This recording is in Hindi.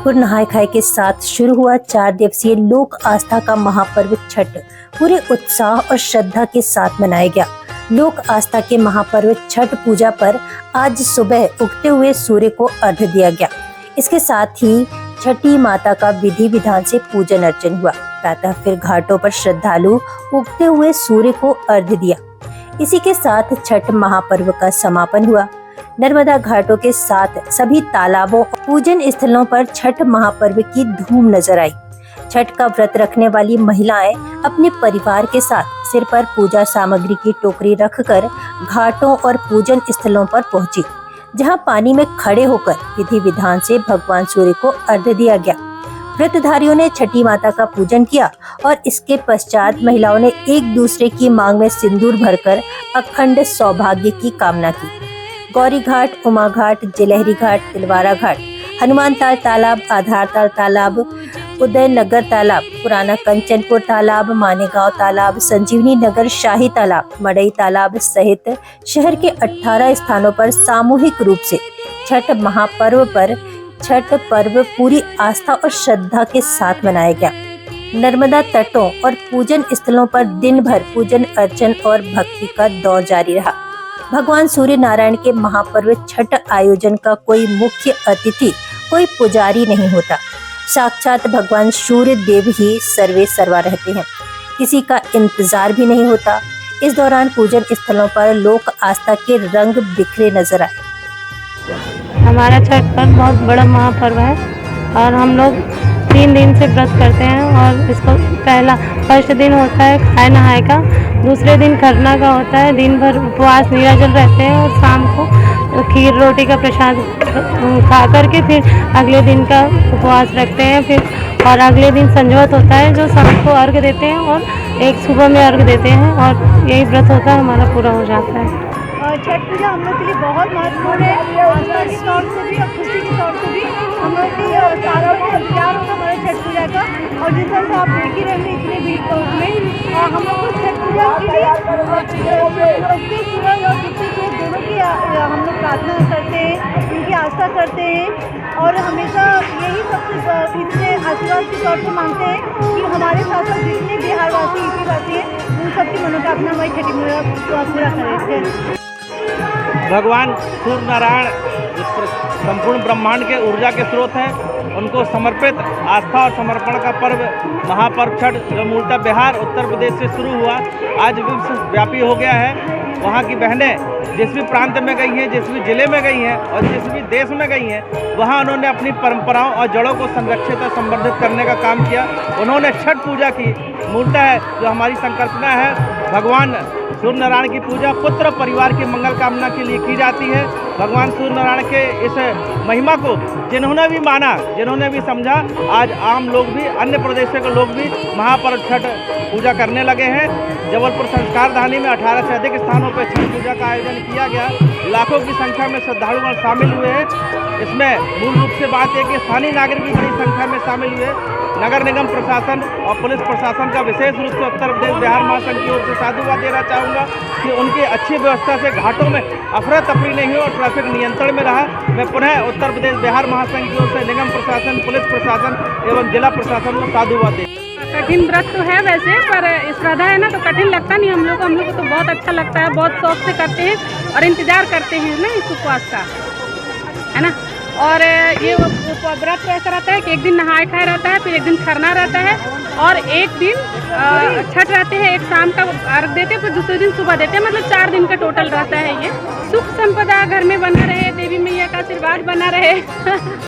भरपूर नहाय खाए के साथ शुरू हुआ 4 दिवसीय लोक आस्था का महापर्व छठ पूरे उत्साह और श्रद्धा के साथ मनाया गया। लोक आस्था के महापर्व छठ पूजा पर आज सुबह उगते हुए सूर्य को अर्घ्य दिया गया। इसके साथ ही छठी माता का विधि विधान से पूजन अर्चन हुआ। प्रातः फिर घाटों पर श्रद्धालु उगते हुए सूर्य को अर्घ्य दिया। इसी के साथ छठ महापर्व का समापन हुआ। नर्मदा घाटों के साथ सभी तालाबों और पूजन स्थलों पर छठ महापर्व की धूम नजर आई। छठ का व्रत रखने वाली महिलाएं अपने परिवार के साथ सिर पर पूजा सामग्री की टोकरी रखकर घाटों और पूजन स्थलों पर पहुंची, जहां पानी में खड़े होकर विधि विधान से भगवान सूर्य को अर्घ्य दिया गया। व्रतधारियों ने छठी माता का पूजन किया और इसके पश्चात महिलाओं ने एक दूसरे की मांग में सिंदूर भरकर अखंड सौभाग्य की कामना की। गौरी घाट, उमा घाट, जिलहरी घाट, तिलवारा घाट, हनुमान ताल तालाब, आधार ताल तालाब, उदयनगर तालाब, पुराना कंचनपुर तालाब, मानेगांव तालाब, संजीवनी नगर शाही तालाब, मड़ई तालाब सहित शहर के 18 स्थानों पर सामूहिक रूप से छठ महापर्व पर छठ पर्व पूरी आस्था और श्रद्धा के साथ मनाया गया। नर्मदा तटों और पूजन स्थलों पर दिन भर पूजन अर्चन और भक्ति का दौर जारी रहा। भगवान सूर्य नारायण के महापर्व छठ आयोजन का कोई मुख्य अतिथि, कोई पुजारी नहीं होता। साक्षात भगवान सूर्य देव ही सर्वे सर्वा रहते हैं। किसी का इंतजार भी नहीं होता। इस दौरान पूजन स्थलों पर लोक आस्था के रंग बिखरे नजर आए। हमारा छठ पर्व बहुत बड़ा महापर्व है और हम लोग 3 दिन से व्रत करते हैं और इसको फर्स्ट दिन होता है खाए नहाए का, दूसरे दिन खरना का होता है। दिन भर उपवास निराजल रहते हैं और शाम को खीर रोटी का प्रसाद खा करके फिर अगले दिन का उपवास रखते हैं। फिर और अगले दिन संजोत होता है जो शाम को अर्घ देते हैं और एक सुबह में अर्घ देते हैं और यही व्रत होता है, हमारा पूरा हो जाता है। छठ पूजा हम लोग के लिए बहुत महत्वपूर्ण है। आस्था के तौर से भी और खुशी के तौर से भी हम लोग की सारा प्यार होगा हमारे छठ पूजा का। और जिस तरह से आप देख ही रहेंगे इतने भीड़ में हम लोग छठ पूजा के लिए उगते सूरज और डूबते सूरज दोनों की हम लोग प्रार्थना करते हैं, उनकी आस्था करते हैं और हमेशा यही सबसे इनसे आशीर्वाद के तौर पर मांगते हैं कि हमारे साथ साथ जितने बिहारवासी यूपी वासी हैं उन सबकी मनोकामना हमारी छठी पूजा पूरा करें। भगवान सूर्य नारायण संपूर्ण ब्रह्मांड के ऊर्जा के स्रोत हैं, उनको समर्पित आस्था और समर्पण का पर्व महापर्व छठ जो मूलतः बिहार उत्तर प्रदेश से शुरू हुआ आज विश्वव्यापी हो गया है। वहाँ की बहनें जिस भी प्रांत में गई हैं, जिस भी जिले में गई हैं और जिस भी देश में गई हैं, वहाँ उन्होंने अपनी परंपराओं और जड़ों को संरक्षित और संवर्धित करने का काम किया। उन्होंने छठ पूजा की मूलतः जो हमारी संकल्पना है, भगवान सूर्य नारायण की पूजा पुत्र परिवार की मंगल कामना के लिए की जाती है। भगवान सूर्य नारायण के इस महिमा को जिन्होंने भी माना, जिन्होंने भी समझा, आज आम लोग भी, अन्य प्रदेशों के लोग भी महापर्व छठ पूजा करने लगे हैं। जबलपुर संस्कारधानी में 18 से अधिक स्थानों पर छठ पूजा का आयोजन किया गया। लाखों की संख्या में श्रद्धालुगण शामिल हुए हैं। इसमें मूल रूप से बात है कि स्थानीय नागरिक भी बड़ी संख्या में शामिल हुए। नगर निगम प्रशासन और पुलिस प्रशासन का विशेष रूप से उत्तर प्रदेश बिहार महासंघ की ओर से साधुवाद देना चाहूँगा कि उनकी अच्छी व्यवस्था से घाटों में अफरा तफरी नहीं हुई और ट्रैफिक नियंत्रण में रहा। मैं पुनः उत्तर प्रदेश बिहार महासंघ की ओर से निगम प्रशासन, पुलिस प्रशासन एवं जिला प्रशासन को साधुवाद दे। कठिन व्रत तो है वैसे, पर श्रद्धा है ना तो कठिन लगता नहीं हम लोग को तो बहुत अच्छा लगता है। बहुत शौक से करते हैं और इंतजार करते हैं ना इस उपवास का, है ना। और ये व्रत ऐसा रहता है कि एक दिन नहाए खाए रहता है, फिर एक दिन खरना रहता है और एक दिन छठ रहते हैं, एक शाम का अर्घ देते हैं, फिर दूसरे दिन सुबह देते हैं। मतलब 4 दिन का टोटल रहता है। ये सुख संपदा घर में बना रहे, देवी मैया का आशीर्वाद बना रहे।